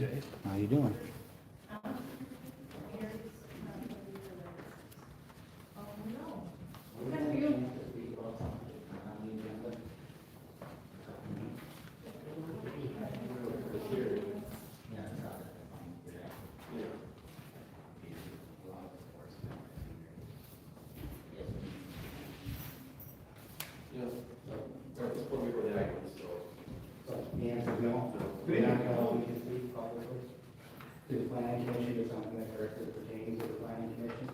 Jay. How you doing? The answer is no. We're not going to we can speak publicly to the planning commission or something that directly pertains to the planning commission.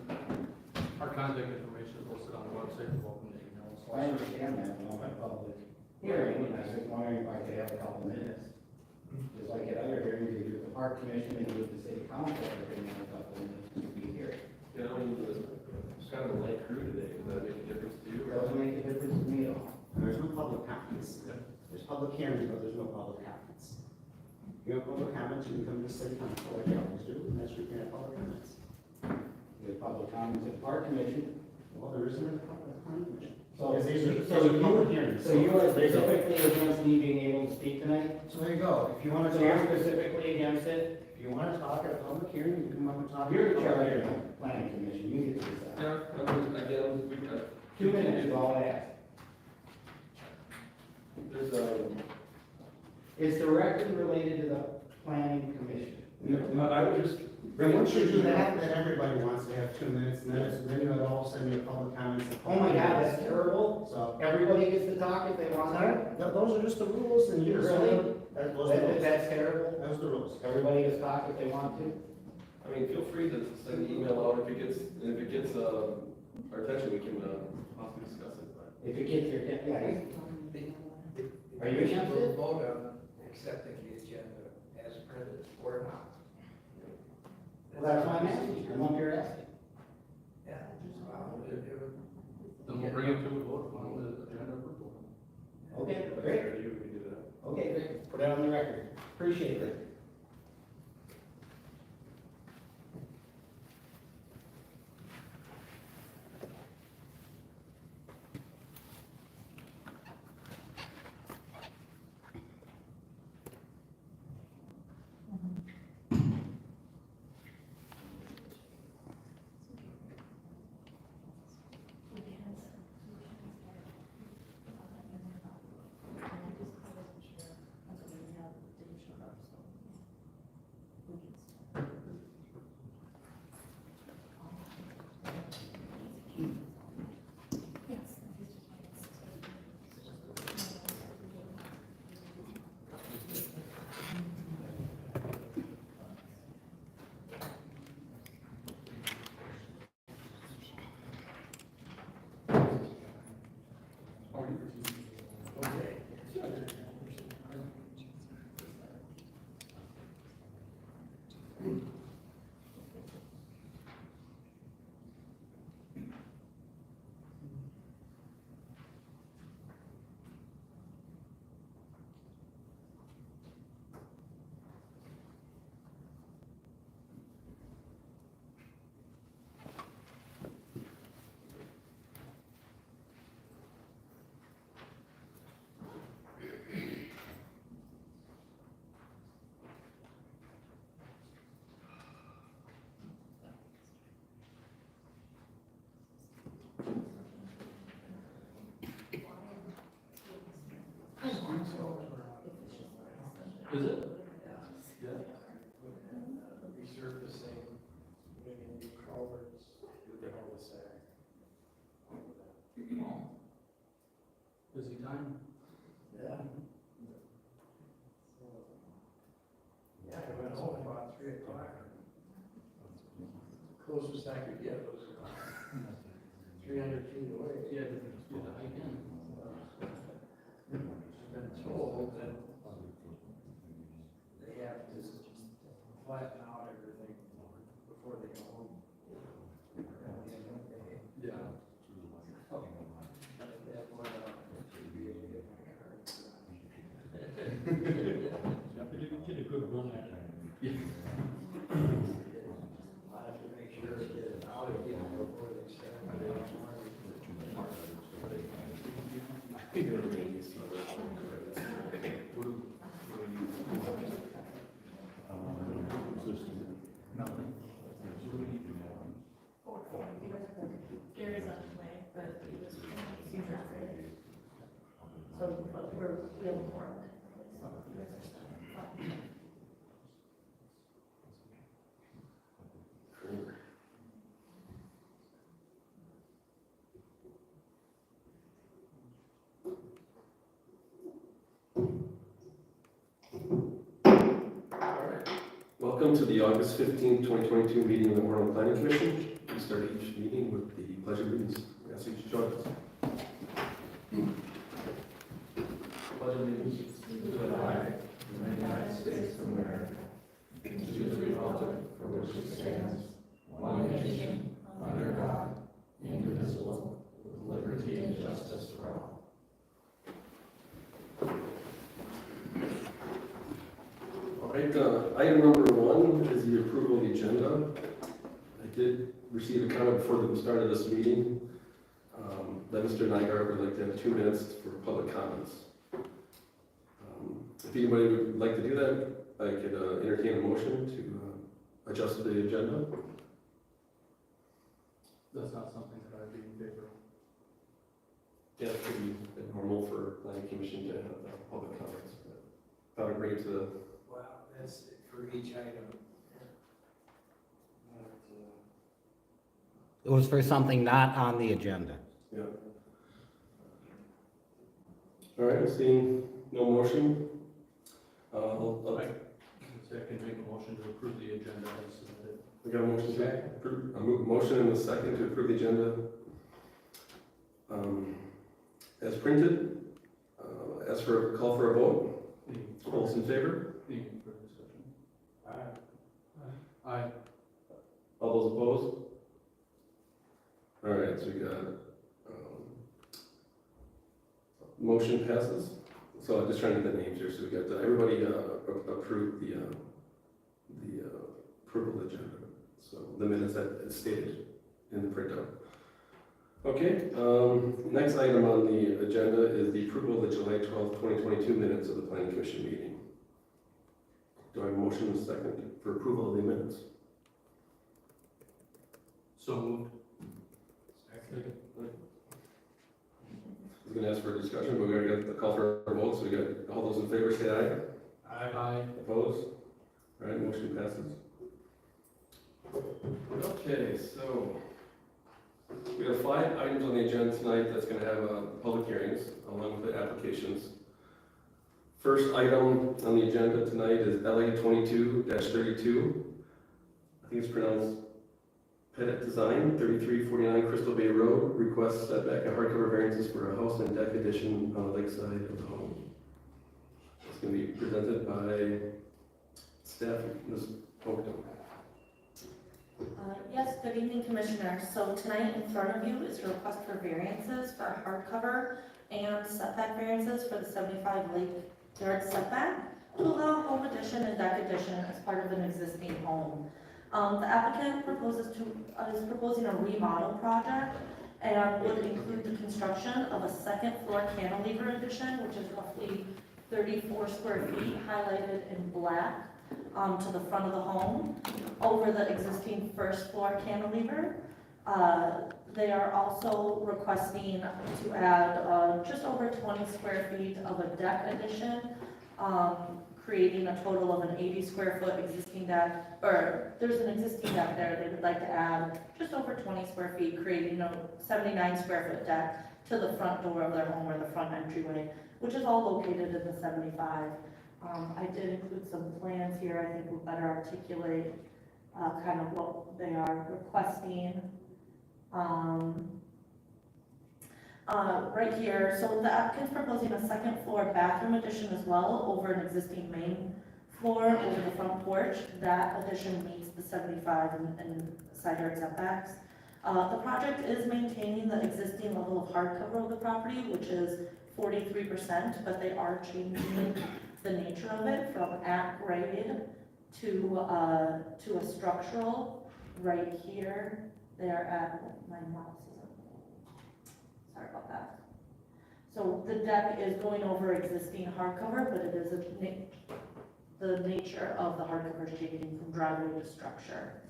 Our contact information is listed on the website, we're welcome to email us. I understand that, but on my public hearing, I was just wondering if I could have a couple minutes. Just like at other hearings, you do with the park commission, and you with the city council, every have a couple minutes to be here. You know, it's kind of a light crew today, does that make a difference to you? It doesn't make a difference to me at all. There's no public comments. There's public hearings, but there's no public comments. You have public comments, you can come to the city council like you always do, and that's where you can have public comments. You have public comments at the park commission. Well, there isn't a public comment. So, Because these are so public hearings. you are specifically against me being able to speak tonight? So there you go. If you want to So you're talk, specifically against it? if you want to talk at a public hearing, you can come up and talk. You're the chair of the planning commission, you get to decide. Yeah, again, we got. 2 minutes is all I ask. There's Is the record related to the planning commission? I would just. But once you do that, then everybody wants to have 2 minutes, and then you have all of a sudden your public comments. Oh my God, that's terrible. So, Everybody gets to talk if they want to. those are just the rules, and you just. Really? Those are the rules. That's terrible. Those are the rules. Everybody gets to talk if they want to. I mean, feel free to send an email out if it gets, our attention, we can, possibly discuss it, but. If it gets your, yeah. Are you against We'll it? vote on accepting the agenda as printed or not. Well, that's why I'm asking. I'm up here asking. Yeah. Then we'll bring it to a vote on the agenda approval. Okay, If that's great. fair to you, we can do that. Okay, great. Put it on the record. Appreciate it. Is it? Yeah. Resurfacing, maybe new culverts, the cul-de-sac. Busy time. Yeah. Yeah, I went home about 3 o'clock. Closest I could get was 300 feet away. Yeah, just get the hike in. I've been told that they have to flatten out everything before they go home. Yeah. Get a good run at it. I have to make sure to get it out again before they start. we have a quorum. So you guys are set. Welcome to the August 15th, 2022 meeting of the Orono Planning Commission. We start each meeting with the pledge of allegiance. We ask you to join us. Pledge of allegiance to the flag of the United States of America, and to the republic for which it stands, one nation, under God, indivisible, with liberty and justice for all. All right, item number 1 is the approval of the agenda. I did receive a comment before the start of this meeting that Mr. Nygaard would like to have 2 minutes for public comments. If anybody would like to do that, I could entertain a motion to adjust the agenda. That's not something that I'd be in favor of. Yeah, it could be normal for planning commission to have public comments. But I would bring it to the Wow, that's for each item. It was for something not on the agenda. yeah. All right, seeing no motion. So I can make a motion to approve the agenda as submitted. We got a motion to approve, a motion and a second to approve the agenda as printed. As for call for a vote, all those in favor? Any further discussion? Aye. All those opposed? All right, so we got, motion passes. So I'm just trying to get the names here. So we got, everybody approved the approval agenda. So the minutes that it's stated in the printout. Okay, next item on the agenda is the approval of the July 12th, 2022 minutes of the Planning Commission meeting. Do I have a motion and a second for approval of the minutes? So moved. Second. I was going to ask for a discussion, but we already got the call for a vote, so we got all those in favor say aye. Aye. Opposed? All right, motion passes. Okay, so we have 5 items on the agenda tonight that's going to have public hearings along with the applications. First item on the agenda tonight is LA 22-32. I think it's pronounced Pettit Design, 3349 Crystal Bay Road, requests setback and hardcover variances for a house and deck addition on the lakeside of the home. It's going to be presented by staff, Ms. Hogan. Yes, good evening, Commissioners. So tonight in front of you is a request for variances for hardcover and setback variances for the 75 Lake Yard setback to allow home addition and deck addition as part of an existing home. The applicant is proposing a remodel project and would include the construction of a second floor cantilever addition, which is roughly 34 square feet highlighted in black to the front of the home over the existing first floor cantilever. They are also requesting to add just over 20 square feet of a deck addition, creating a total of an 80 square foot existing deck, or there's an existing deck there, they would like to add just over 20 square feet, creating a 79 square foot deck to the front door of their home or the front entryway, which is all located in the 75. I did include some plans here, I think will better articulate kind of what they are requesting. Right here, so the applicant's proposing a second floor bathroom addition as well over an existing main floor over the front porch. That addition meets the 75 and side yard setbacks. The project is maintaining the existing level of hardcover of the property, which is 43%, but they are changing the nature of it from at grade to a structural right here. They're at, my mouse isn't, sorry about that. So the deck is going over existing hardcover, but it is the nature of the hardcover is changing from driveway to structure.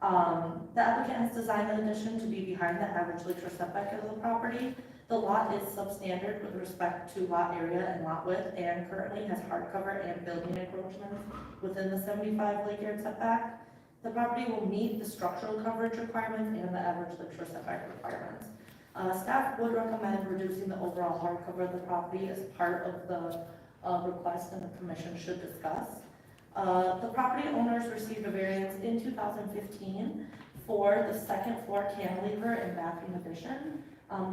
The applicant has designed the addition to be behind the average lakeshore setback of the property. The lot is substandard with respect to lot area and lot width, and currently has hardcover and building encroachments within the 75 lake yard setback. The property will meet the structural coverage requirements and the average lakeshore setback requirements. Staff would recommend reducing the overall hardcover of the property as part of the request, and the commission should discuss. The property owners received a variance in 2015 for the second floor cantilever and bathroom addition.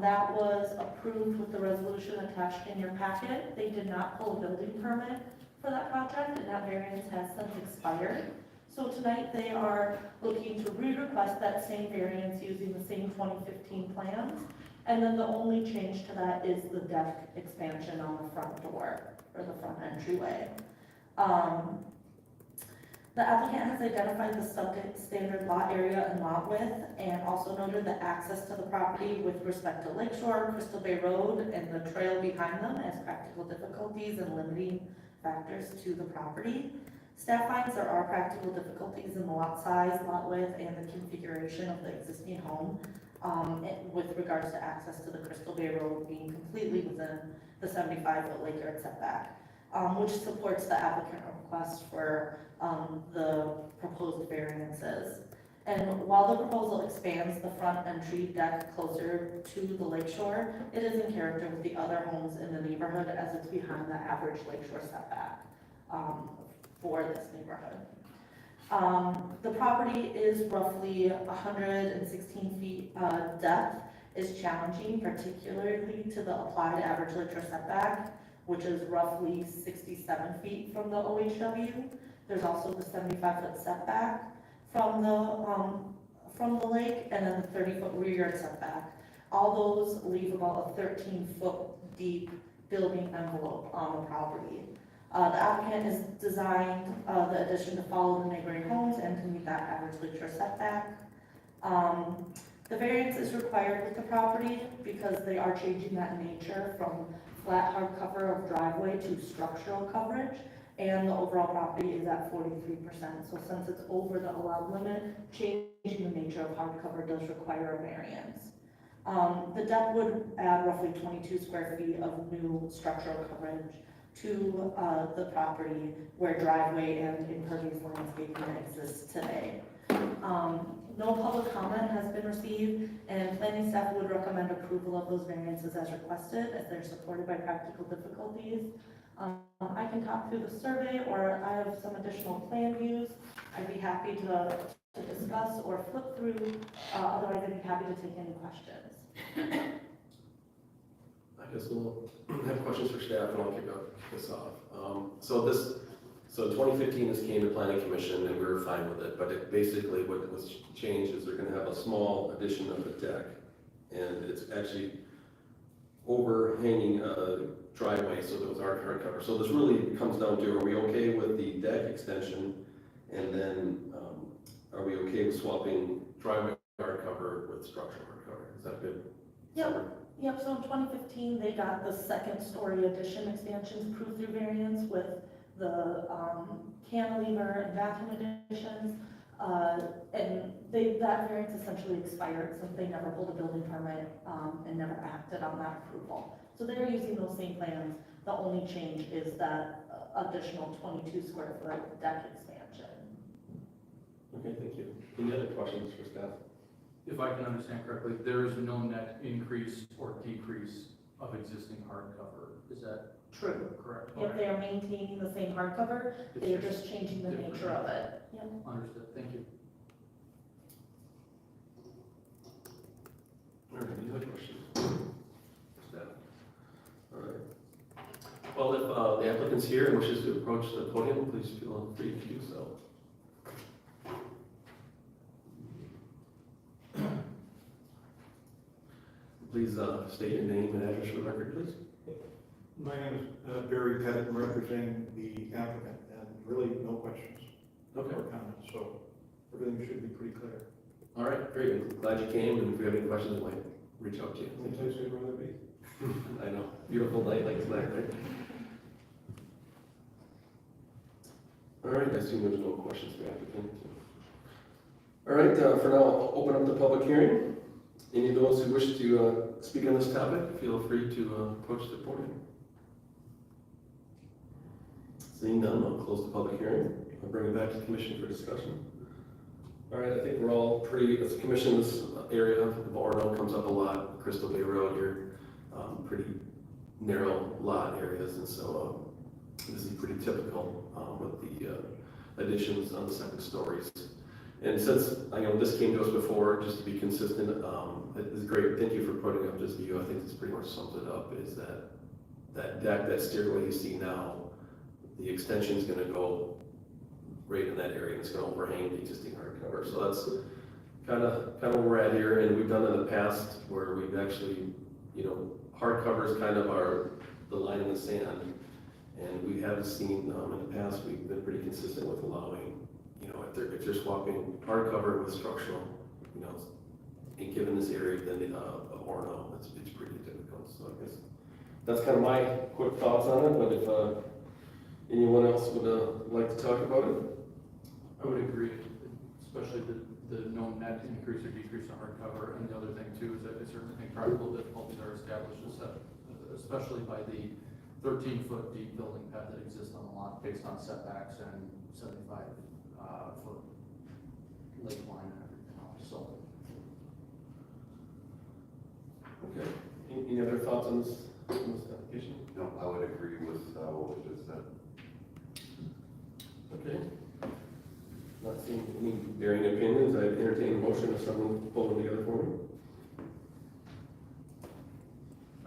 That was approved with the resolution attached in your packet. They did not pull a building permit for that project, and that variance has since expired. So tonight they are looking to re-request that same variance using the same 2015 plans. And then the only change to that is the deck expansion on the front door, or the front entryway. The applicant has identified the substandard lot area and lot width, and also noted the access to the property with respect to Lakeshore, Crystal Bay Road, and the trail behind them as practical difficulties and limiting factors to the property. Staff finds there are practical difficulties in the lot size, lot width, and the configuration of the existing home, with regards to access to the Crystal Bay Road being completely within the 75-foot lake yard setback, which supports the applicant request for the proposed variances. And while the proposal expands the front entry deck closer to the lakeshore, it is in character with the other homes in the neighborhood, as it's behind the average lakeshore setback for this neighborhood. The property is roughly 116 feet depth, is challenging, particularly to the applied average lakeshore setback, which is roughly 67 feet from the OHW. There's also the 75-foot setback from the lake, and then the 30-foot rear yard setback. All those leave about a 13-foot deep building envelope on the property. The applicant has designed the addition to follow the neighboring homes and to meet that average lakeshore setback. The variance is required with the property because they are changing that nature from flat hard cover of driveway to structural coverage, and the overall property is at 43%. So since it's over the allowed limit, changing the nature of hard cover does require a variance. The deck would add roughly 22 square feet of new structural coverage to the property where driveway and impervious landscaping exists today. No public comment has been received, and planning staff would recommend approval of those variances as requested, as they're supported by practical difficulties. I can talk through the survey, or I have some additional plan views. I'd be happy to discuss or flip through, otherwise I'd be happy to take any questions. I guess we'll have questions for staff, and I'll kick this off. So 2015, this came to Planning Commission, and we were fine with it, but it basically, what was changed is they're gonna have a small addition of a deck, and it's actually overhanging a driveway, so those aren't hard cover. So this really comes down to, are we okay with the deck extension, and then are we okay with swapping driveway hard cover with structural hard cover? Is that good? Yep, so in 2015, they got the second story addition expansions approved through variance with the cantilever and bathroom additions, and that variance essentially expired since they never pulled a building permit and never acted on that approval. So they're using those same plans. The only change is that additional 22 square foot deck expansion. Okay, thank you. Any other questions for staff? If I can understand correctly, there is no net increase or decrease of existing hardcover. Is that True. correct? If they are maintaining the same hardcover, they are just changing the nature of it. Yep. Understood, thank you. All right, any other questions for staff? All right. Well, if the applicant's here and wishes to approach the podium, please feel free to do so. Please state your name and address for the record, please. My name is Barry Pettit, I'm representing the applicant, and really no questions or comments, so everything should be pretty clear. All right, great. I'm glad you came, and if you have any questions, I might reach out to you. Any place I'd rather be. I know, beautiful night like tonight, right? All right, I assume there's no questions for the applicant. All right, for now, I'll open up the public hearing. Any of those who wish to speak on this topic, feel free to approach the podium. Seeing none, I'll close the public hearing. I'll bring it back to the commission for discussion. All right, I think we're all pretty, as a commission, this area of Orono comes up a lot, Crystal Bay Road here, pretty narrow lot areas, and so this is pretty typical with the additions on the second stories. And since, I know this came to us before, just to be consistent, it's great, thank you for putting up this view. I think this pretty much sums it up, is that deck, that stairway you see now, the extension is gonna go right in that area, and it's gonna overhang the existing hardcover. So that's kind of where we're at here, and we've done in the past where we've actually, hardcover is kind of the line in the sand. And we have seen, in the past, we've been pretty consistent with allowing, if they're swapping hardcover with structural, and given this area, then Orono, it's pretty difficult. So I guess that's kind of my quick thoughts on it, but if anyone else would like to talk about it? I would agree, especially the no net increase or decrease in hardcover. And the other thing too is that I certainly think practical difficulties are established, especially by the 13-foot deep building pad that exists on the lot based on setbacks and 75-foot lake line and everything else. So, Okay. Any other thoughts on this application? No, I would agree with what was just said. Okay. Not seeing any varying opinions, I entertain a motion if someone pull them together for me.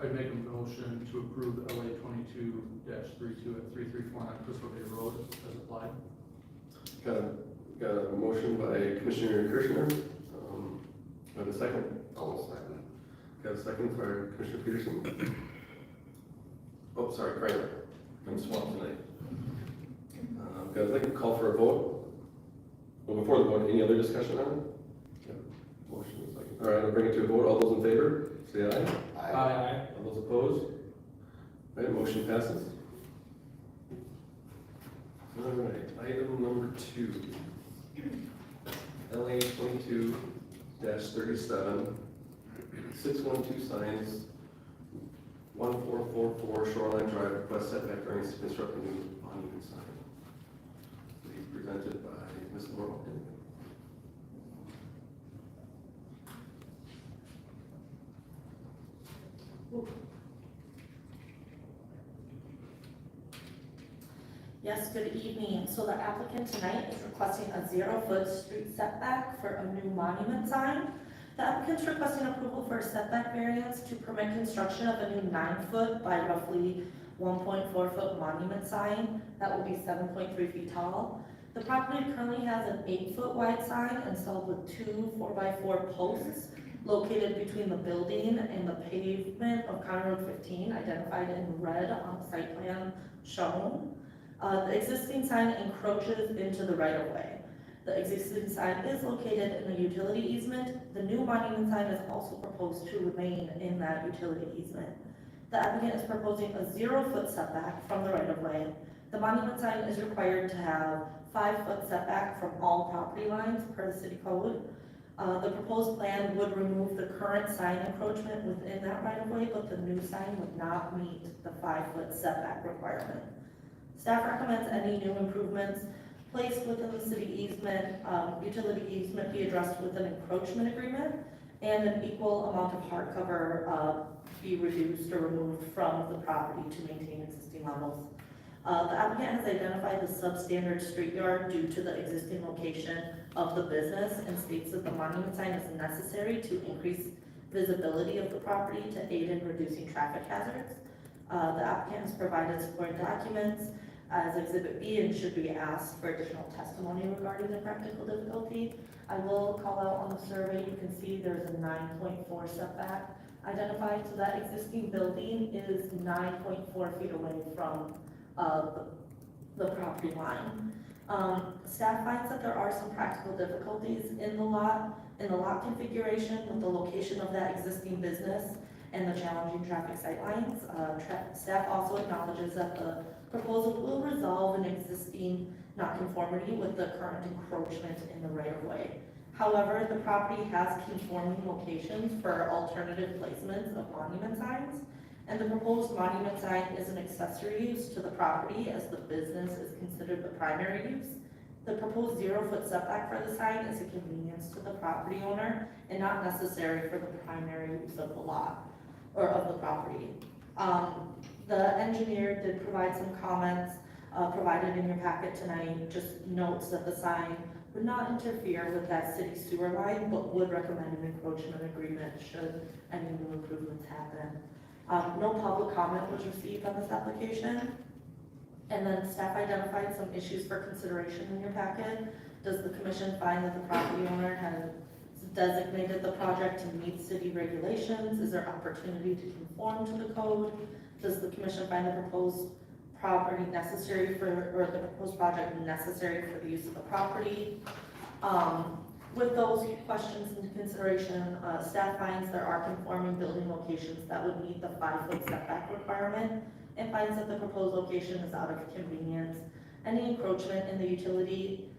I'd make a motion to approve LA 22-32 at 3349 Crystal Bay Road as applied. Got a motion by Commissioner Kirchner. Got a second? I'll second. Got a second for Commissioner Peterson. Oh, sorry, Kramer. I'm swamped tonight. Guys, I'd like to call for a vote. Well, before the vote, any other discussion on it? Yeah. Motion is second. All right, I'll bring it to a vote. All those in favor, say aye. Aye. All those opposed? All right, motion passes. All right, item number 2. LA 22-37, 612 signs, 1444 Shoreline Drive, request setback variance to construct a new monument sign. To be presented by Ms. Laurel. Yes, good evening. So the applicant tonight is requesting a 0-foot street setback for a new monument sign. The applicant's requesting approval for a setback variance to permit construction of a new 9-foot by roughly 1.4-foot monument sign that will be 7.3 feet tall. The property currently has an 8-foot wide sign installed with 2 4x4 posts located between the building and the pavement of County Road 15, identified in red on the site plan shown. The existing sign encroaches into the right-of-way. The existing sign is located in a utility easement. The new monument sign is also proposed to remain in that utility easement. The applicant is proposing a 0-foot setback from the right-of-way. The monument sign is required to have 5-foot setback from all property lines per the city code. The proposed plan would remove the current sign encroachment within that right-of-way, but the new sign would not meet the 5-foot setback requirement. Staff recommends any new improvements placed within the city easement, utility easement be addressed with an encroachment agreement, and an equal amount of hardcover be reduced or removed from the property to maintain existing levels. The applicant has identified the substandard street yard due to the existing location of the business and states that the monument sign is necessary to increase visibility of the property to aid in reducing traffic hazards. The applicant has provided supporting documents as Exhibit B and should be asked for additional testimony regarding the practical difficulty. I will call out on the survey, you can see there's a 9.4 setback identified, so that existing building is 9.4 feet away from the property line. Staff finds that there are some practical difficulties in the lot configuration with the location of that existing business and the challenging traffic sightlines. Staff also acknowledges that the proposal will resolve an existing nonconformity with the current encroachment in the right-of-way. However, the property has conforming locations for alternative placements of monument signs, and the proposed monument sign is an accessory use to the property as the business is considered the primary use. The proposed 0-foot setback for the sign is a convenience to the property owner and not necessary for the primary use of the lot or of the property. The engineer did provide some comments provided in your packet tonight, just notes that the sign would not interfere with that city sewer line, but would recommend an encroachment agreement should any new improvements happen. No public comment was received on this application. And then staff identified some issues for consideration in your packet. Does the commission find that the property owner has designated the project to meet city regulations? Is there opportunity to conform to the code? Does the commission find the proposed property necessary for, or the proposed project necessary for the use of the property? With those questions into consideration, staff finds there are conforming building locations that would meet the 5-foot setback requirement and finds that the proposed location is out of convenience. Any encroachment in the utility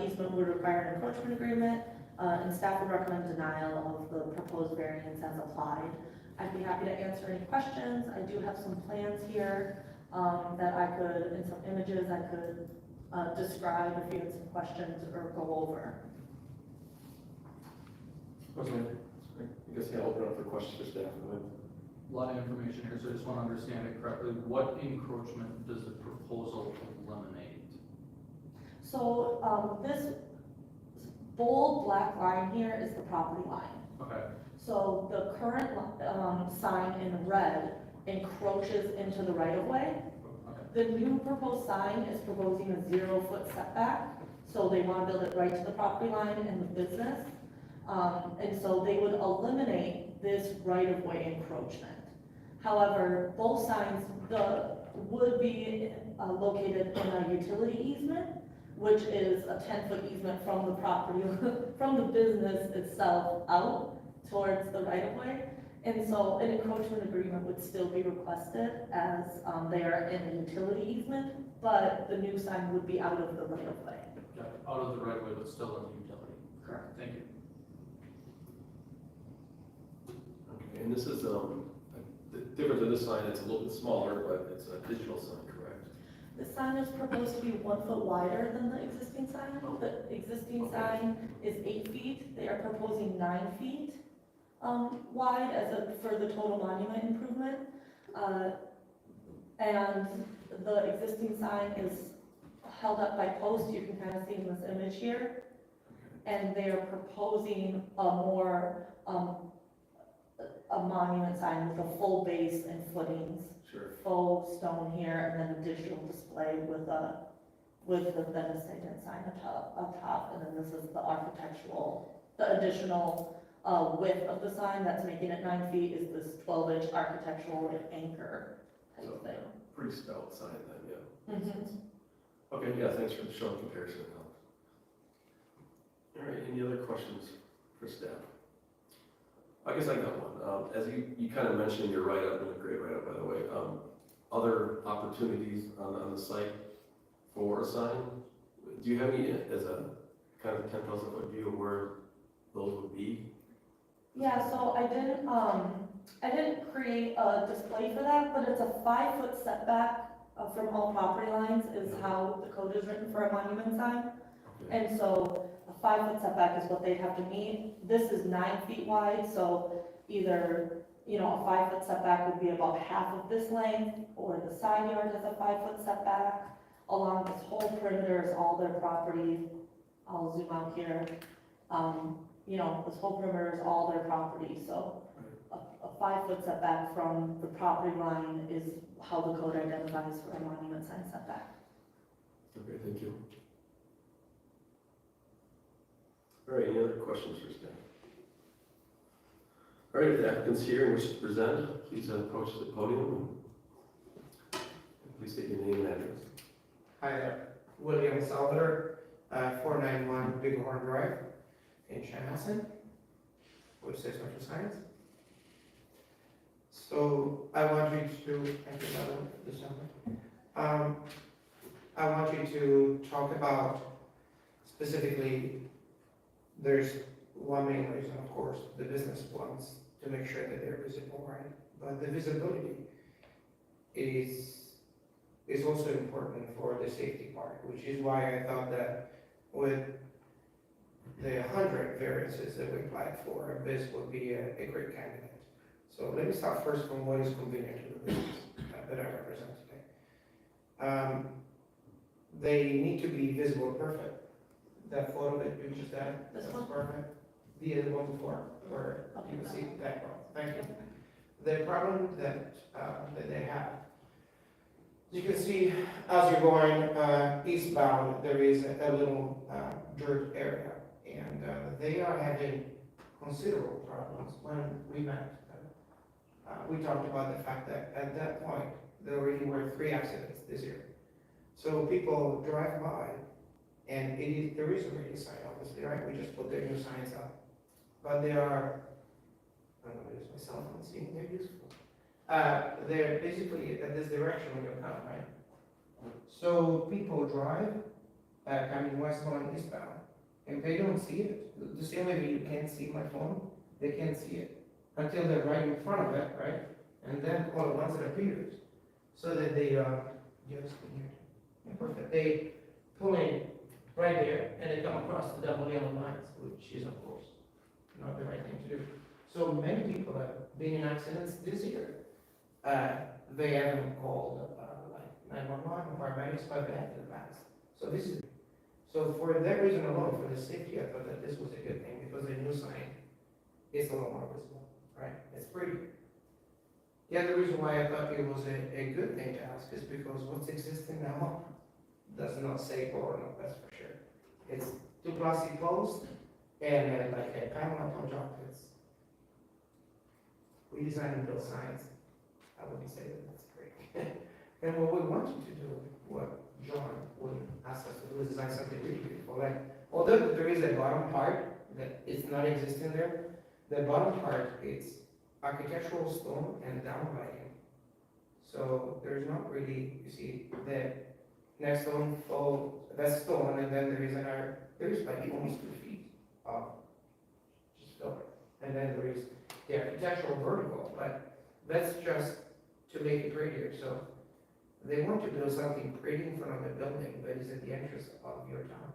easement would require an encroachment agreement, and staff would recommend denial of the proposed variance as applied. I'd be happy to answer any questions. I do have some plans here that I could, and some images I could describe if you had some questions or go over. Okay, I guess I'll open up for questions for staff. A lot of information here, so I just want to understand it correctly. What encroachment does the proposal eliminate? So this bold black line here is the property line. Okay, So the current sign in red encroaches into the right-of-way. okay, The new proposed sign is proposing a 0-foot setback, so they want to build it right to the property line and the business. And so they would eliminate this right-of-way encroachment. However, both signs would be located in a utility easement, which is a 10-foot easement from the property, from the business itself out towards the right-of-way. And so an encroachment agreement would still be requested as they are in a utility easement, but the new sign would be out of the right-of-way. got it. Out of the right of way, but still in the utility. Correct. Thank you. Okay, and this is, different than this sign, it's a little bit smaller, but it's a digital sign, correct? The sign is proposed to be 1 foot wider than the existing sign. The existing sign is 8 feet. They are proposing 9 feet wide for the total monument improvement. And the existing sign is held up by posts. You can kind of see in this image here. And they are proposing a monument sign with a full base and footings. Sure. Full stone here, and then a digital display with the then statement sign up top, and then this is the additional width of the sign that's making it 9 feet is this 12-inch architectural like anchor type So, thing. Pretty stout sign then, yeah. Mhm. Okay, yeah, thanks for the showing comparison. All right, any other questions for staff? I guess I got one. As you kind of mentioned in your write-up, and a great write-up, by the way, other opportunities on the site for a sign? Do you have any, as a kind of 10,000-foot view of where those would be? Yeah, so I didn't create a display for that, but it's a 5-foot setback from all property lines is how the code is written for a monument sign. Okay. And so a 5-foot setback is what they'd have to meet. This is 9 feet wide, so either, a 5-foot setback would be about half of this length, or the side yard has a 5-foot setback. Along this whole perimeter is all their property. I'll zoom out here. This whole perimeter is all their property, so a 5-foot setback from the property line is how the code identifies for a monument sign setback. Okay, thank you. All right, any other questions for staff? All right, if the applicant's here and wishes to present, please approach the podium. Please state your name and address. Hi there, William Salvador, 491 Bighorn Drive in Chanhassen, with 6 Metro Science. So I want you to, I want you to talk about specifically There's one main reason, of course, the business wants to make sure that they're visible, right? But the visibility is also important for the safety part, which is why I thought that with the 100 variances that we applied for, this would be a great candidate. So let me start first from what is convenient to the business that I represent today. They need to be visible perfect. That photo that you just had, This that's one? perfect. The other one before, where you can see that one. Thank you. The problem that they have, you can see as you're going eastbound, there is a little dirt area, and they are having considerable problems. When we met, we talked about the fact that at that point, there already were 3 accidents this year. So people drive by, and there is already a sign, obviously, right? We just put the new signs up. But they are, I'm gonna use my cell phone, see, they're useful. They're basically at this direction when you come, right? So people drive, coming westbound, eastbound, and they don't see it. The same way you can't see my phone, they can't see it until they're right in front of it, right? And then all at once it appears. So that they, just here, perfect. They pull in right there and they come across the double yellow lines, which is of course not the right thing to do. So many people have been in accidents this year. They haven't called like 911 or paramedics, but they have in the past. So for that reason alone, for the safety, I thought that this was a good thing because the new sign is a lot more visible, right? It's pretty. The other reason why I thought it was a good thing to ask is because what's existing now does not say Orono, that's for sure. It's 2 plastic posts and like a panel up on top. We design and build signs. I wouldn't say that that's great. And what we want you to do, what John would ask us to do is design something really beautiful. Like, although there is a bottom part that is not existing there, the bottom part is architectural stone and downlighting. So there's not really, you see, the next stone, that's stone, and then there is like almost 2 feet of just filling. And then there is the architectural vertical, but that's just to make it prettier. So they want to build something pretty in front of the building that is at the entrance of your town.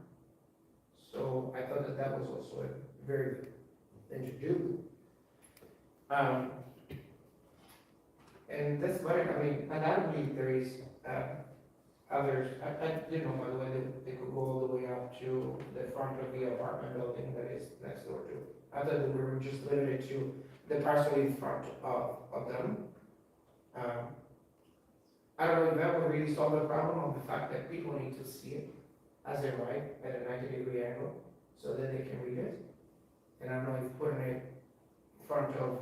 So I thought that that was also a very good thing to do. And that's what I mean, undoubtedly there is others, I didn't know by the way that they could go all the way up to the front of the apartment building that is next door to. I thought that we were just limited to the parcel in front of them. I don't know if that would really solve the problem of the fact that people need to see it as they ride at a 90-degree angle so that they can read it. And I don't know if putting it in front of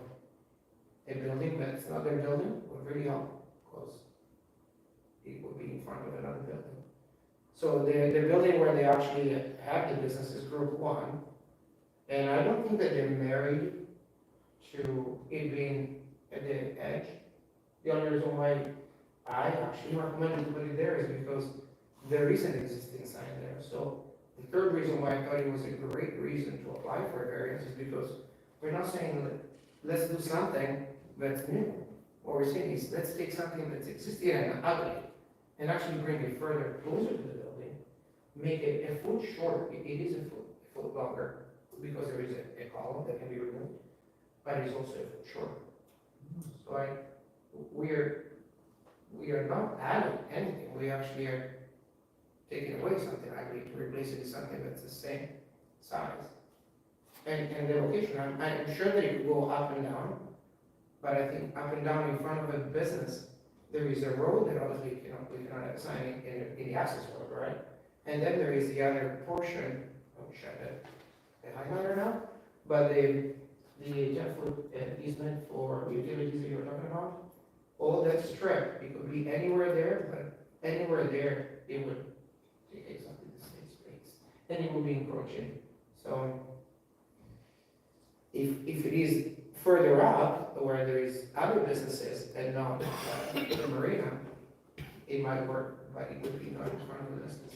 a building that's not their building would really help, because it would be in front of another building. So the building where they actually have the business is Group 1, and I don't think that they're married to it being at the edge. The only reason why I actually recommended to put it there is because there is an existing sign there. So the third reason why I thought it was a great reason to apply for a variance is because we're not saying that let's do something that's new. What we're saying is let's take something that's existing and ugly and actually bring it further closer to the building, make it a foot short. It is a foot longer because there is a column that can be removed, but it's also a foot short. So we are not adding anything. We actually are taking away something ugly to replace it with something that's the same size. And the location, I'm sure that it could go up and down, but I think up and down in front of a business, there is a road that obviously we cannot have a sign in the access road, right? And then there is the other portion, I wish I had a highlighter now, but the 10-foot easement for utilities that you were talking about, all that strip, it could be anywhere there, but anywhere there, it would take exactly the same space, and it would be encroaching. So if it is further up, where there is other businesses and not the marina, it might work, but it would be not in front of the business.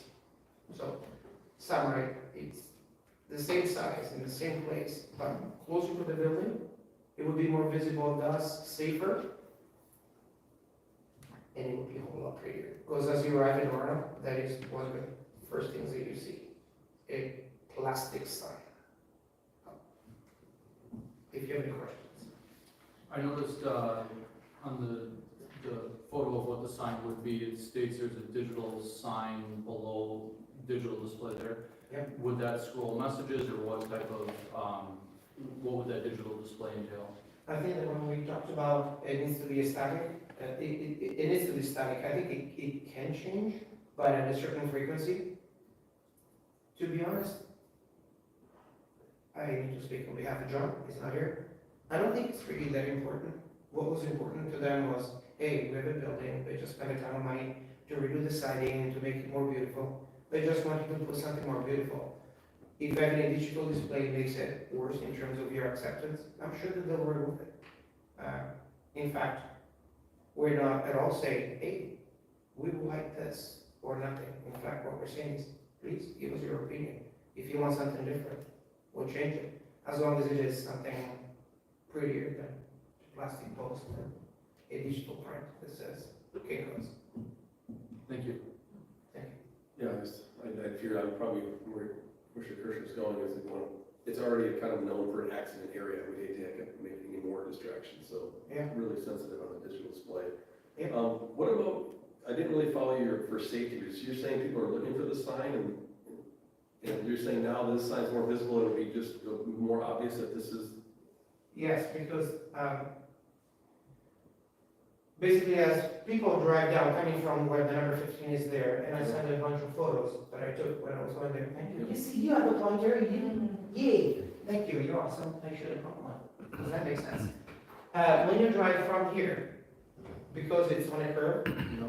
So, summary, the same size, in the same place, but closer to the building, it would be more visible, thus safer, and it would be a whole lot prettier. Because as you arrive in Orono, that is one of the first things that you see, a plastic sign. If you have any questions. I noticed, on the photo of what the sign would be, it states there's a digital sign below, digital display there. Yep. Would that scroll messages, or what type of, what would that digital display entail? I think that when we talked about it needs to be static, it needs to be static. I think it can change, but at a certain frequency. To be honest, I need to speak on behalf of John, he's not here. I don't think it's really that important. What was important to them was, hey, we have a building, they just spent a ton of money to redo the siding and to make it more beautiful. They just wanted to put something more beautiful. If having a digital display makes it worse in terms of your acceptance, I'm sure that they'll remove it. In fact, we're not at all saying, hey, we will like this or nothing. In fact, what we're saying is, please give us your opinion. If you want something different, we'll change it. As long as it is something prettier than plastic post and a digital print that says Kinko's. Thank you. Yeah, I fear I'm probably where Mr. Kirsch's going is that, well, it's already kind of known for an accident area. We hate to have it make any more distractions, so Yeah. really sensitive on the digital display. Yeah. What about, I didn't really follow your, for safety, because you're saying people are looking for the sign and you're saying now this sign's more visible, it'll be just more obvious that this is. Yes, because basically as people drive down, coming from where the number 15 is there, and I sent a bunch of photos that I took when I was going there. Thank you. You see, you have a pointer, you didn't, yay, thank you, you're awesome. I should have brought one. Does that make sense? When you drive from here, because it's on a curve,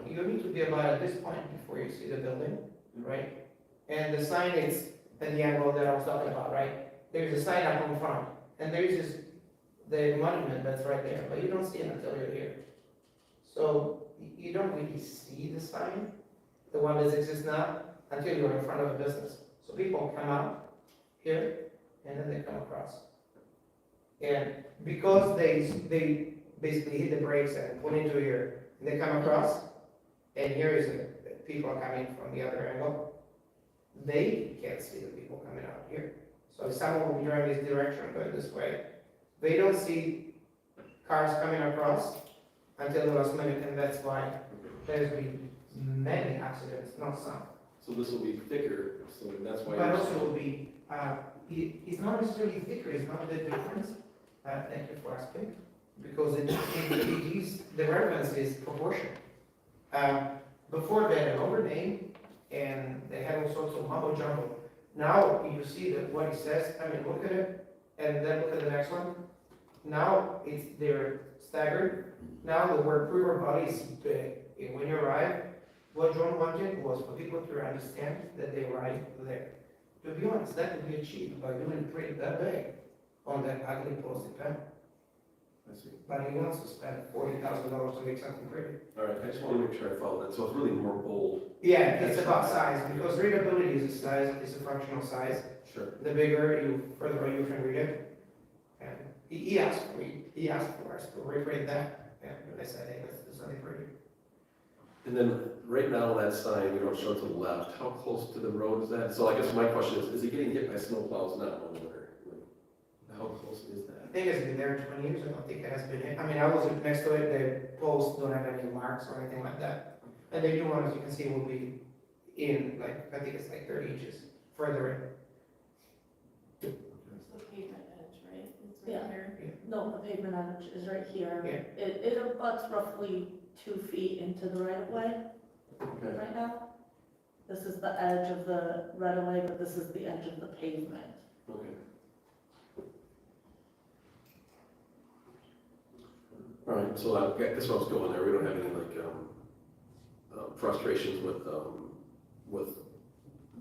you need to be about at this point before you see the building, right? And the sign is at the angle that I was talking about, right? There's a sign up in front, and there's this, the monument that's right there, but you don't see it until you're here. So you don't really see the sign, the one that exists now, until you're in front of a business. So people come out here, and then they come across. And because they basically hit the brakes and pull into here, and they come across, and here is people are coming from the other angle, they can't see the people coming out here. So if someone will be driving this direction, going this way, they don't see cars coming across until the last minute, and that's why there's been many accidents, not some. So this will be thicker, so that's why. But also will be, it's not necessarily thicker, it's not the difference. Thank you for asking, because it is, the relevance is proportion. Before they had a longer name, and they had all sorts of mumbo jumbo. Now you see that what it says, I mean, look at it, and then look at the next one. Now they're staggered. Now the word river body is big. And when you arrive, what John wanted was for people to understand that they arrived there. To be honest, that could be achieved by doing print that big on that ugly posted pen. I see. But he wants to spend $40,000 to make something pretty. All right, I just want to make sure I follow that. So it's really more bold. Yeah, it's about size, because readability is a size, it's a functional size. Sure. The bigger further you can read it. And he asked for us to reprint that, and I said, hey, let's do something pretty. And then right now that sign, we don't show to the left. How close to the road is that? So I guess my question is it getting hit by snowplows now in the winter? How close is that? I think it's been there 20 years, I don't think it has been hit. I mean, I was next to it, the posts don't have any marks or anything like that. And the new one, as you can see, will be in, like, I think it's like 30 inches further in. It's the pavement edge, right? It's Yeah. right here. No, the pavement edge is right here. Yeah. It abuts roughly 2 feet into the right of way Okay. right now. This is the edge of the right of way, but this is the edge of the pavement. Okay. All right, so I guess what I was going there, we don't have any like frustrations with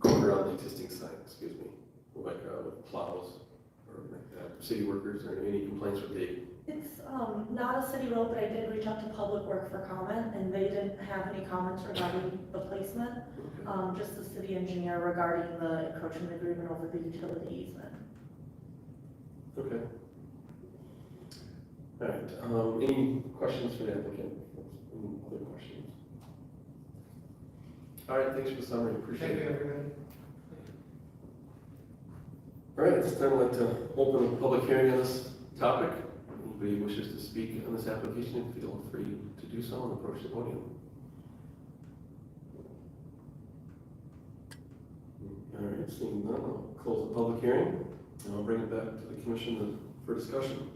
going around the existing sign, excuse me, like with plows or anything like city workers or any complaints with the, It's, not a city road, but I did reach out to Public Work for comment, and they didn't have any comments regarding the placement. Just the city engineer regarding the encroachment agreement over the utility easement. okay. All right, any questions for the applicant? Any other questions? All right, thanks for the summary, appreciate Thank you, it. everybody. All right, it's time I'd like to open a public hearing on this topic. Anybody wishes to speak on this application, feel free to do so and approach the podium. All right, seeing none, I'll close the public hearing and I'll bring it back to the commission for discussion.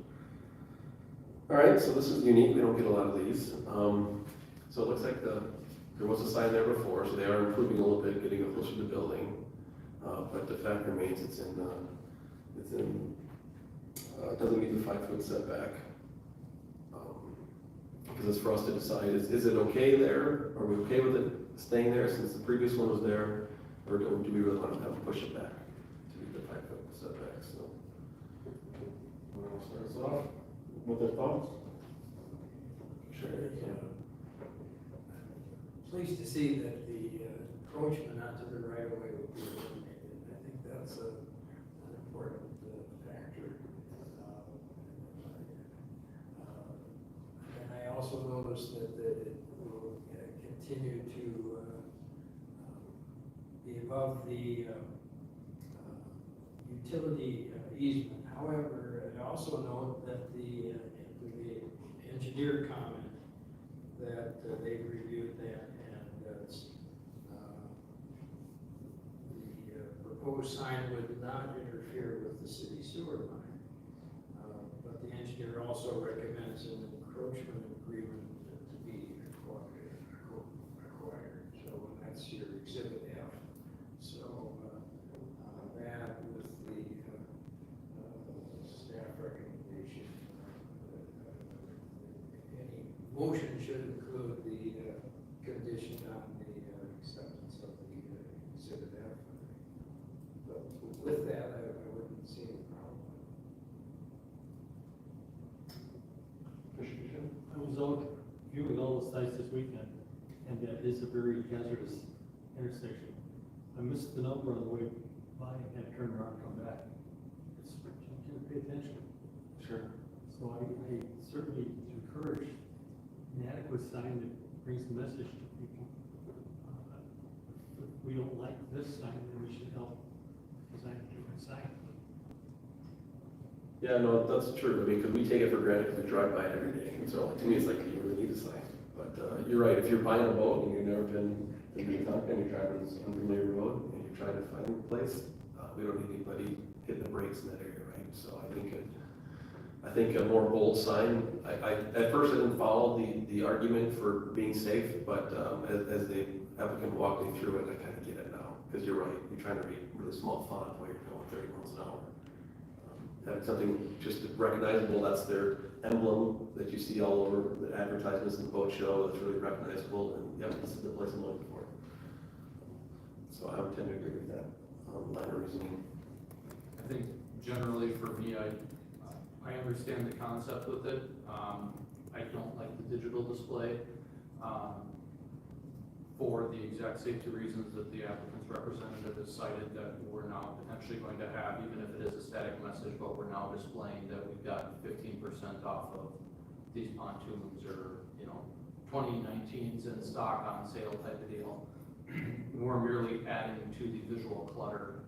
All right, so this is unique, we don't get a lot of these. So it looks like there was a sign there before, so they are improving a little bit, getting it closer to the building. But the fact remains, it doesn't meet the 5-foot setback. Because it's for us to decide, is it okay there? Are we okay with it staying there since the previous one was there? Or do we really want to have to push it back to meet the 5-foot setback? So, who else starts off with their thoughts? Sure. Pleased to see that the encroachment onto the right of way will be eliminated. I think that's an important factor. And I also noticed that it will continue to be above the utility easement. However, I also note that the engineer comment that they've reviewed that and the proposed sign would not interfere with the city sewer line. But the engineer also recommends an encroachment agreement to be required. So that's your exhibit F. So that with the staff recommendation, any motion should include the condition on the acceptance of the exhibit F. But with that, I wouldn't see any problem. I was out viewing all the sites this weekend, and that is a very hazardous intersection. I missed the number on the way by and had to turn around and come back. It's, you can't pay attention. Sure. So I certainly encourage an adequate sign that brings the message to people. If we don't like this sign, then we should help design a different sign. Yeah, no, that's true. I mean, because we take it for granted because we drive by it every day. And so to me, it's like you really need a sign. But you're right. If you're buying a boat and you've never been in Minnetonka and you're driving this unfamiliar road and you're trying to find a place, we don't need anybody hitting the brakes in that area, right? So I think a more bold sign. At first I didn't follow the argument for being safe, but as the applicant walked me through it, I kind of get it now. Because you're right. You're trying to read really small font while you're going 30 miles an hour. Having something just recognizable, that's their emblem that you see all over the advertisements in the boat show, that's really recognizable, and yep, this is the place I'm looking for. So I would tend to agree with that line of reasoning. I think generally for me, I understand the concept with it. I don't like the digital display for the exact safety reasons that the applicant's representative has cited, that we're now potentially going to have, even if it is a static message, but we're now displaying that we've got 15% off of these pontoons, or 2019s in stock on sale type of deal. We're merely adding to the visual clutter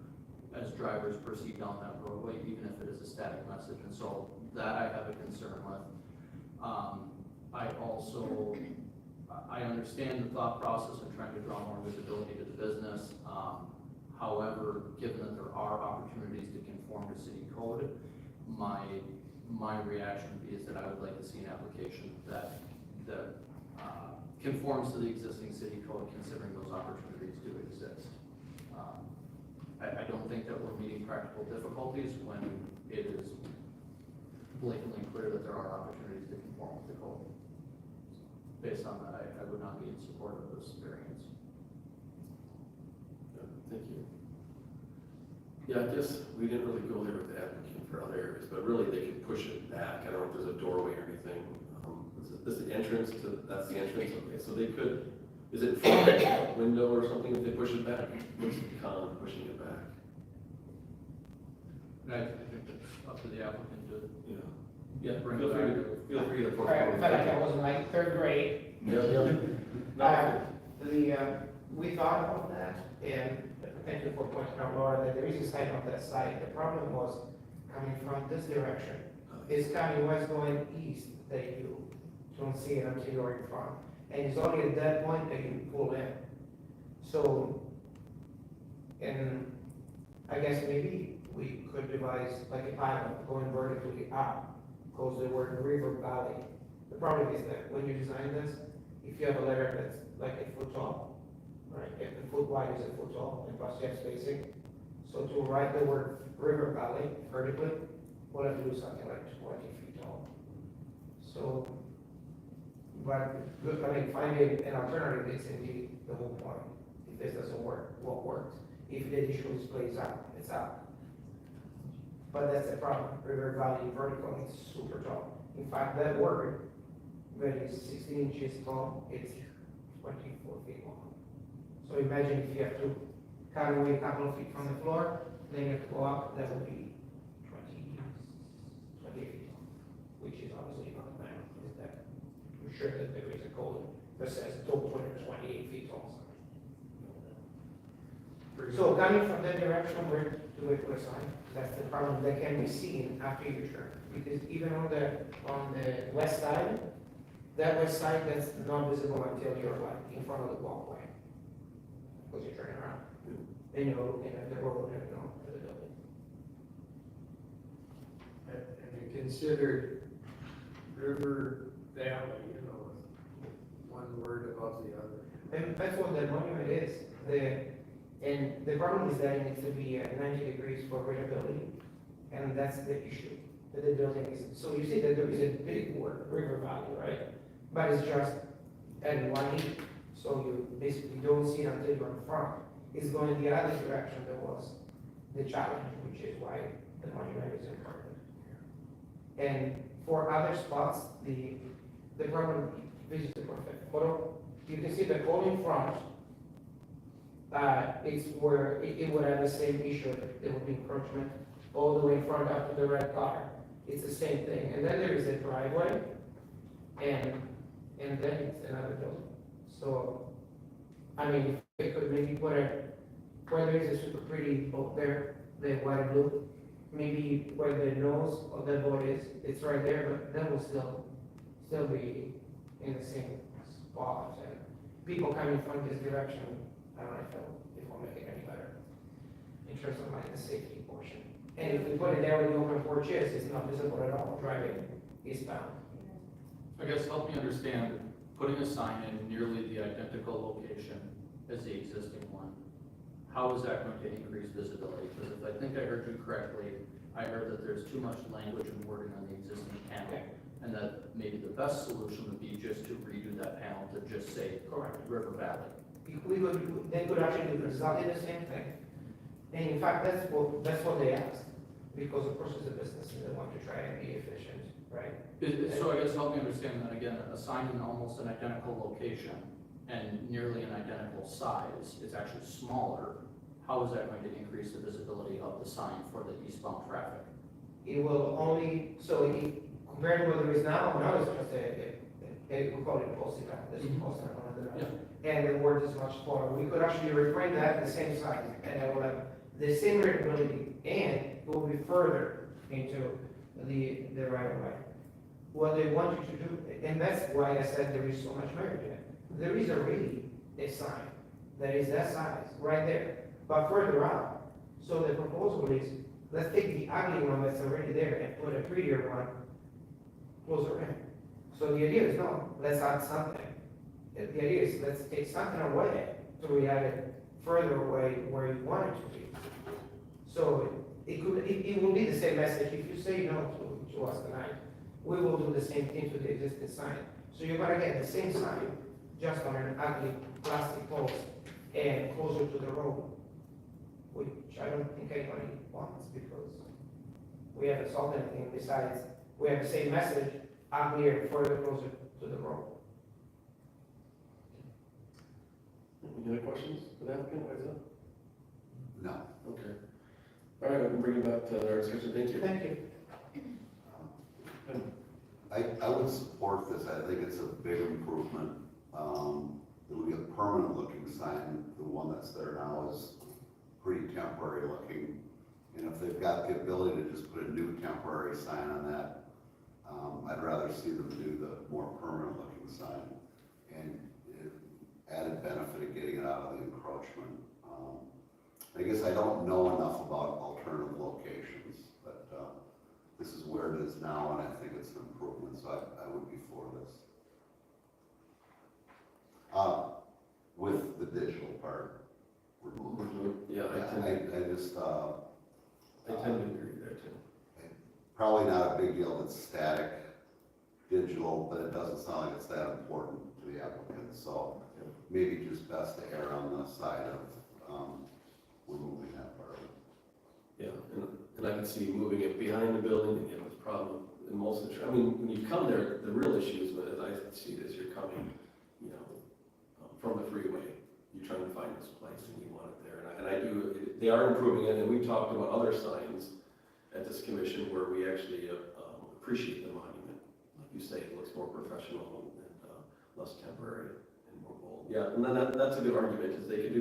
as drivers proceed down that roadway, even if it is a static message, and so that I have a concern with. I understand the thought process of trying to draw more visibility to the business. However, given that there are opportunities to conform to city code, my reaction would be is that I would like to see an application that conforms to the existing city code, considering those opportunities do exist. I don't think that we're meeting practical difficulties when it is blatantly clear that there are opportunities to conform with the code. Based on that, I would not be in support of this variance. Thank you. Yeah, I guess we didn't really go there with the applicant for other areas, but really they could push it back. I don't know if there's a doorway or anything. Is the entrance to, that's the entrance, okay, so they could, is it from a window or something if they push it back? What's the con of pushing it back? And I think it's up to the applicant to, Yeah. Yeah, Bring feel it free back. to, feel free to. I felt like I was in like third grade. Yeah. We thought about that, and thank you for pointing out, Laura, that there is a sign on that side. The problem was coming from this direction. It's coming west going east that you don't see it until you're in front. And it's only at that point that you pull in. So, and I guess maybe we could devise like a pilot going vertically up, because the word river valley. The problem is that when you design this, if you have a letter that's like a foot tall, right, if the foot wide is a foot tall, and plus you have spacing. So to write the word river valley vertically, we'll have to do something like 20 feet tall. So, but, I mean, finding an alternative is indeed the whole point. If this doesn't work, what works? If the issue plays out, it's out. But that's the problem, river valley vertical, it's super tall. In fact, that word, when it's 16 inches tall, it's 24 feet long. So imagine if you have to cut away a couple of feet from the floor, then you have to go up, that would be 28 feet long, which is obviously not enough. Is that I'm sure that there is a code that says don't put it 28 feet tall. So coming from that direction, where do we put a sign? That's the problem that can be seen after you turn. Because even on the west side, that west side, that's not visible until you're like in front of the walkway. Because you're turning around. Then you're looking at the road and not at the building. And you considered river valley, you know, one word above the other. And that's what the monument is. And the problem is that it needs to be 90 degrees for readability. And that's the issue. That the building is, so you see that there is a big word, river valley, right? But it's just at 180. So you basically don't see it until you're in front. It's going the other direction that was the challenge, which is why the monument is important. And for other spots, the problem, this is the perfect photo. You can see the pole in front, it's where it would have the same issue. There would be encroachment all the way in front up to the red car. It's the same thing. And then there is a driveway, and then it's another building. So, I mean, if they could maybe put where there is a super pretty boat there, the white and blue, maybe where the nose of the boat is, it's right there, but that will still be in the same spot. And people coming from this direction, I don't know if it will make it any better in terms of like the safety portion. And if we put it there where the open porch is, it's not visible at all, driving eastbound. I guess help me understand, putting a sign in nearly the identical location as the existing one, how is that going to increase visibility? Because if I think I heard you correctly, I heard that there's too much language and wording on the existing panel, and that maybe the best solution would be just to redo that panel to just say Correct. River Valley. They could actually do exactly the same thing. And in fact, that's what they asked, because of course it's a business and they want to try and be efficient, right? So I guess help me understand that again, a sign in almost an identical location and nearly an identical size, it's actually smaller. How is that going to increase the visibility of the sign for the eastbound traffic? It will only, compared to what there is now it's just we call it a posting up, this is posting up on the and the word is much smaller. We could actually reframe that at the same size, and it will have the same readability, and it will be further into the right of way. What they want you to do, and that's why I said there is so much merit in it. There is already a sign that is that size, right there, but further out. So the proposal is, let's take the ugly one that's already there and put a prettier one closer in. So the idea is no, let's add something. The idea is let's take something away to re-add it further away where you want it to be. So it will be the same message. If you say no to us tonight, we will do the same thing to the existing sign. So you're gonna get the same sign, just on an ugly plastic post and closer to the road. which I don't think anybody wants, because we haven't solved anything besides, we have the same message, uglier, further closer to the road. Any other questions for the applicant, why is that? No. Okay. All right, I can bring it back to our discussion, thank you. Thank you. I would support this, I think it's a big improvement. It would be a permanent looking sign, the one that's there now is pretty temporary looking. And if they've got the ability to just put a new temporary sign on that, I'd rather see them do the more permanent looking sign. And added benefit of getting it out of the encroachment. I guess I don't know enough about alternative locations, but this is where it is now, and I think it's an improvement, so I would be for this. With the digital part removed. Yeah, I just, I tend to agree there too. probably not a big deal if it's static, digital, but it doesn't sound like it's that important to the applicant, so maybe just best to err on the side of, removing that part. Yeah, and I can see moving it behind the building, and it's a problem in most of the, I mean, when you come there, the real issue is, as I see it, is you're coming, from the freeway, you're trying to find this place and you want it there, and I do, they are improving it, and we've talked about other signs at this commission where we actually appreciate the monument. Like you say, it looks more professional and less temporary and more bold. Yeah, and then that's a good argument, is they could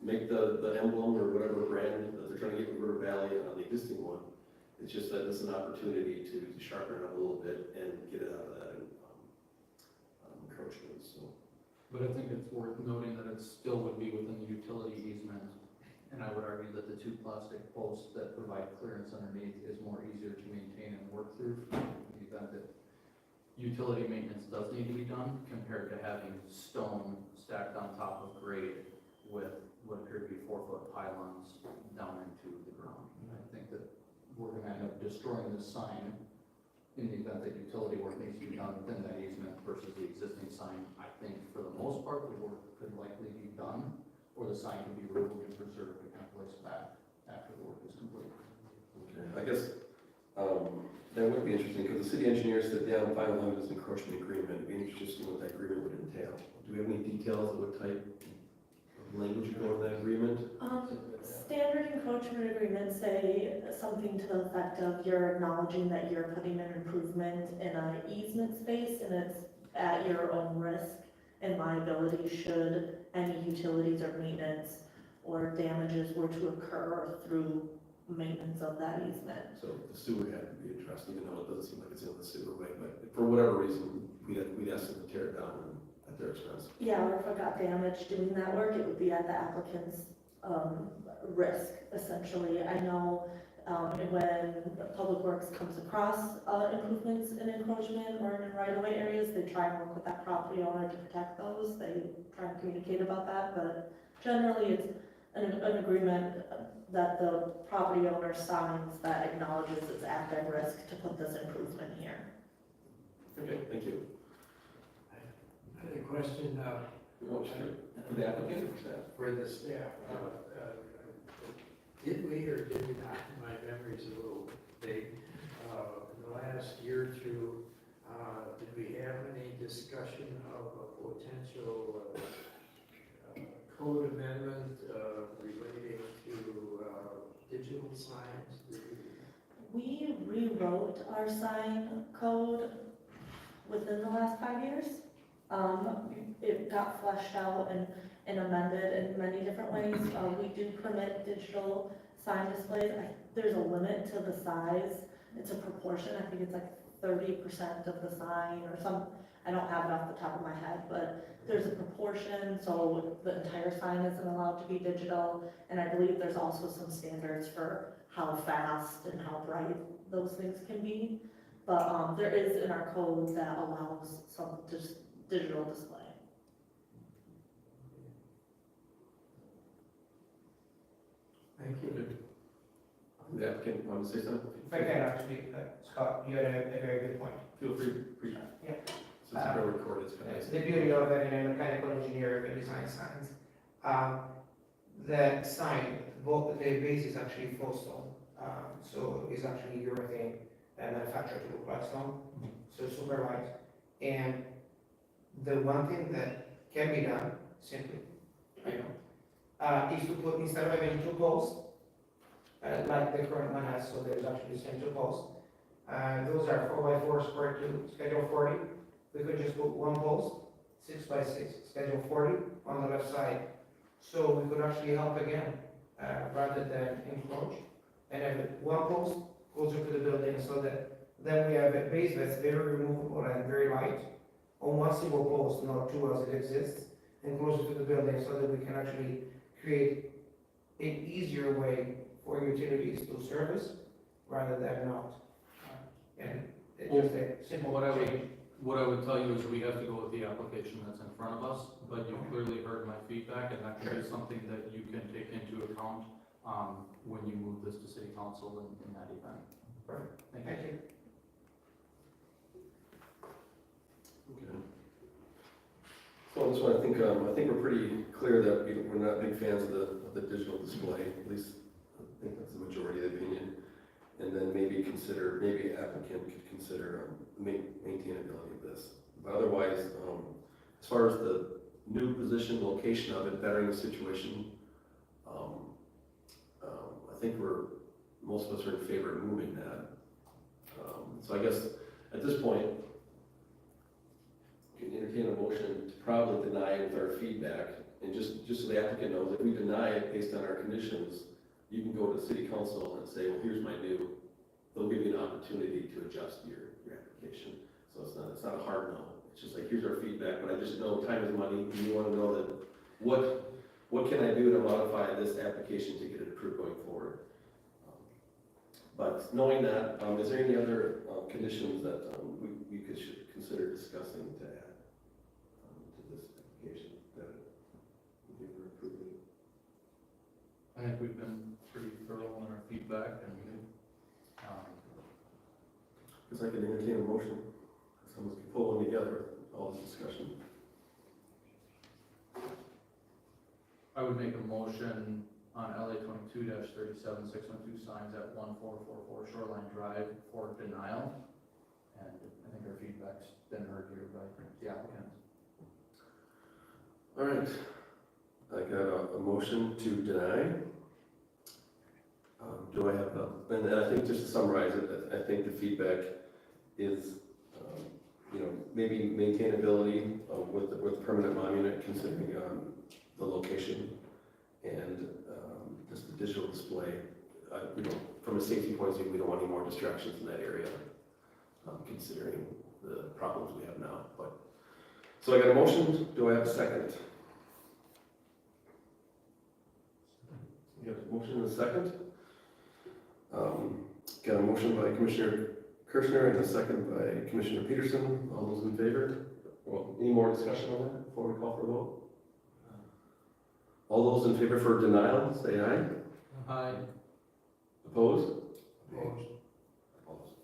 make the emblem or whatever brand that they're trying to get with River Valley on the existing one. It's just that this is an opportunity to sharpen it up a little bit and get it out of that encroachment, so. But I think it's worth noting that it still would be within the utility easement, and I would argue that the two plastic posts that provide clearance underneath is more easier to maintain and work through in the event that utility maintenance does need to be done, compared to having stone stacked on top of grade with what appear to be 4-foot pylons down into the ground. And I think that we're gonna end up destroying this sign in the event that utility work needs to be done within that easement versus the existing sign. I think for the most part, the work could likely be done, or the sign can be removed and preserved and kind of placed back after the work is complete. Okay, I guess, that would be interesting, because the city engineer said, yeah, I'm fine with this encroachment agreement. It'd be interesting what that agreement would entail. Do we have any details of what type of language would go in that agreement? Standard encroachment agreements say something to the effect of you're acknowledging that you're putting an improvement in an easement space and it's at your own risk and liability should any utilities or maintenance or damages were to occur through maintenance of that easement. So the sewer had to be addressed, even though it doesn't seem like it's in the sewer way, but for whatever reason, we'd ask them to tear it down at their expense. Yeah, or if it got damaged doing that work, it would be at the applicant's risk, essentially. I know when Public Works comes across improvements in encroachment or in right-of-way areas, they try and work with that property owner to protect those. They try and communicate about that, but generally it's an agreement that the property owner signs that acknowledges it's at their risk to put this improvement here. Okay, thank you. I had a question, For the applicant or staff? for the staff. Did we or did we not, my memory's a little vague, in the last year or two, did we have any discussion of a potential code amendment relating to digital signs? We rewrote our sign code within the last 5 years. It got fleshed out and amended in many different ways. We do permit digital sign displays. There's a limit to the size. It's a proportion. I think it's like 30% of the sign or some, I don't have it off the top of my head, but there's a proportion, so the entire sign isn't allowed to be digital. And I believe there's also some standards for how fast and how bright those things can be. But there is in our code that allows some just digital display. Thank you. The applicant, want to say something? If I can actually, Scott, you had a very good point. Feel free, please. Yeah. Since it's been recorded, it's kind of The beauty of it, and a mechanical engineer can design signs. that sign, both, the base is actually full stone. So it's actually urethane manufactured to look like stone, so super light. And the one thing that can be done simply, is to put, instead of having two posts, like the current one has, so there's actually the same two posts. Those are 4x4 square to schedule 40. We could just put one post, 6x6, schedule 40 on the left side. So we could actually help again, rather than encroach, and have one post closer to the building, so that then we have a base that's very removable and very light on one single post, not two as it exists, and closer to the building, so that we can actually create an easier way for utilities to service rather than not. And it's just a simple change. What I would tell you is we have to go with the application that's in front of us, but you clearly heard my feedback, and that can be something that you can take into account, when you move this to city council in that event. Perfect. Thank Thank you. you. Okay. So on this one, I think we're pretty clear that we're not big fans of the digital display, at least I think that's the majority of the opinion. And then maybe applicant could consider maintainability of this. But otherwise, as far as the new position, location of it, bettering the situation, I think most of us are in favor of moving that. So I guess at this point, we can entertain a motion to probably deny it with our feedback, and just so the applicant knows, if we deny it based on our conditions, you can go to the city council and say, well, here's my new, they'll give you an opportunity to adjust your application. So it's not a hard no, it's just like, here's our feedback, but I just know time is money, and you wanna know that, what can I do to modify this application to get it approved going forward? But knowing that, is there any other conditions that we should consider discussing to add to this application that would be approved? I think we've been pretty thorough in our feedback, and, Because I could entertain a motion, someone can pull one together, all this discussion. I would make a motion on LA 22-37 612 signs at 1444 Shoreline Drive for denial. And I think our feedback's been heard here by the applicant. All right, I got a motion to deny. Do I have and I think just to summarize it, I think the feedback is, maybe maintainability with the permanent monument, considering the location and just the digital display. From a safety point of view, we don't want any more distractions in that area, considering the problems we have now. So I got a motion. Do I have a second? We have a motion and a second. Got a motion by Commissioner Kirchner and a second by Commissioner Peterson. All those in favor? Well, any more discussion on that before we call for a vote? All those in favor for denial, say aye. Aye. Opposed? Opposed. Opposed.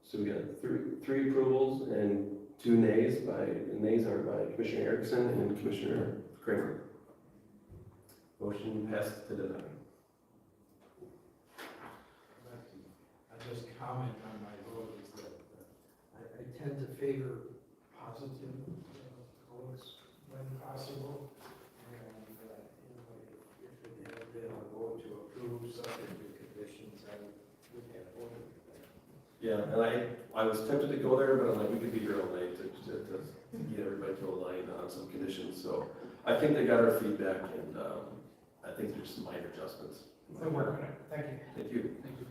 So we got three approvals and 2 nays. Nays are by Commissioner Erickson and Commissioner Kramer. Motion passed to deny. I just comment on my vote is that I tend to favor positive votes when possible. And, if they are going to approve subject to conditions, I would have voted for that. Yeah, and I was tempted to go there, but I'm like, we could be here all night to get everybody to align on some conditions. So I think they got our feedback, and I think there's some minor adjustments. We'll work on it. Thank you. Thank you. Thank you.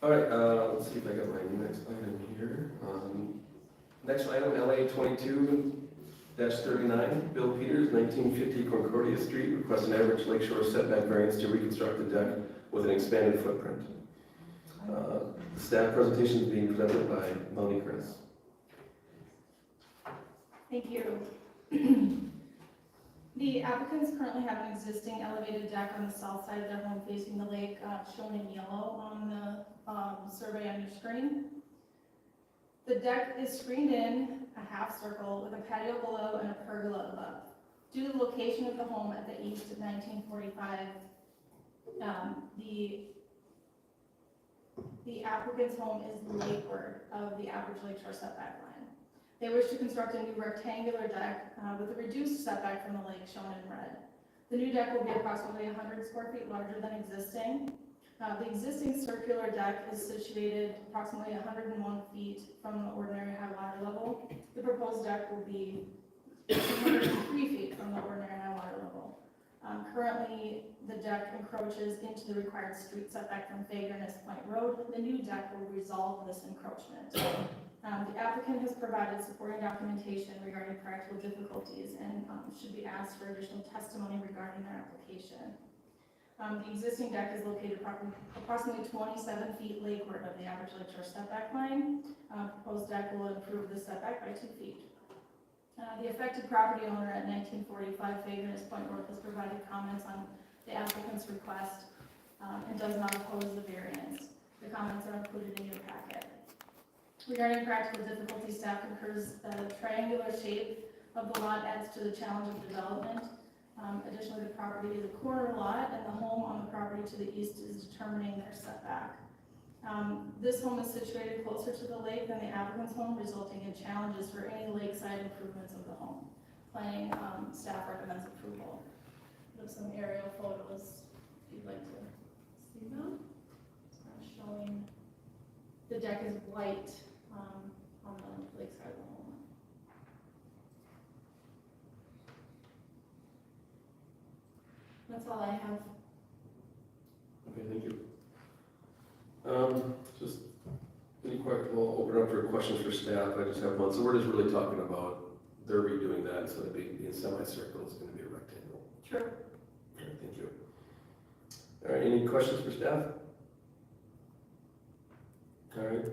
All right, let's see if I got my next item here. Next item, LA 22-39, Bill Peters, 1950 Concordia Street, requests an average lakeshore setback variance to reconstruct the deck with an expanded footprint. The staff presentation is being presented by Melanie Chris. Thank you. The applicants currently have an existing elevated deck on the south side of their home facing the lake, shown in yellow on the survey on your screen. The deck is screened in a half circle with a patio below and a pergola above. Due to the location of the home at the east of 1945, the applicant's home is lakeward of the average lakeshore setback line. They wish to construct a new rectangular deck with a reduced setback from the lake shown in red. The new deck will be approximately 100 square feet larger than existing. The existing circular deck is situated approximately 101 feet from the ordinary high water level. The proposed deck will be 103 feet from the ordinary high water level. Currently, the deck encroaches into the required street setback from Fagerness Point Road. The new deck will resolve this encroachment. The applicant has provided supporting documentation regarding practical difficulties and should be asked for additional testimony regarding their application. The existing deck is located approximately 27 feet lakeward of the average lakeshore setback line. Proposed deck will improve the setback by 2 feet. The affected property owner at 1945 Fagerness Point Road has provided comments on the applicant's request and does not oppose the variance. The comments are included in your packet. Regarding practical difficulties, staff concurs that the triangular shape of the lot adds to the challenge of development. Additionally, the property is a corner lot and the home on the property to the east is determining their setback. This home is situated closer to the lake than the applicant's home, resulting in challenges for any lakeside improvements of the home. Planning staff recommends approval. There's some aerial photos if you'd like to see them. It's kind of showing the deck is white on the lakeside of the home. That's all I have. Okay, thank you. Just any questions, we'll open up for questions for staff. I just have one. So we're just really talking about they're redoing that instead of being a semicircle, it's gonna be a rectangle. Sure. Okay, thank you. All right, any questions for staff? All right,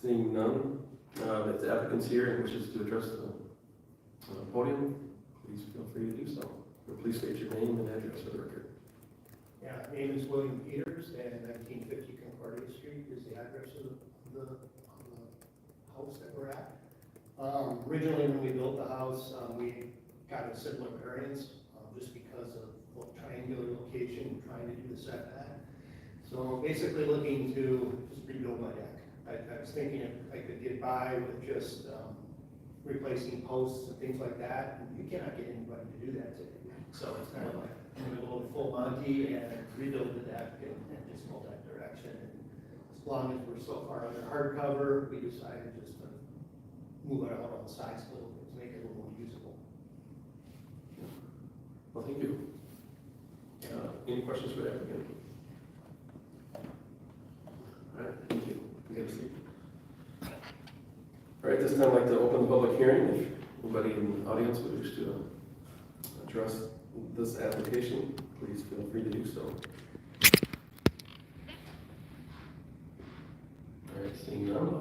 seeing none, if the applicant's here and wishes to address the podium, please feel free to do so. Or please state your name and address for the record. Yeah, name is William Peters, and 1950 Concordia Street is the address of the house that we're at. Originally, when we built the house, we got a similar variance, just because of the triangular location, trying to do the setback. So basically looking to just rebuild my deck. I was thinking if I could get by with just replacing posts and things like that, you cannot get anybody to do that today. So it's kind of like, I'm gonna go full Monty and rebuild the deck and just go that direction. And as long as we're so far under hardcover, we decided just to move it out on the sides a little bit to make it a little more usable. Well, thank you. Any questions for the applicant? All right, thank you. You have a seat. All right, this time I'd like to open the public hearing. If anybody in the audience would wish to address this application, please feel free to do so. All right, seeing none,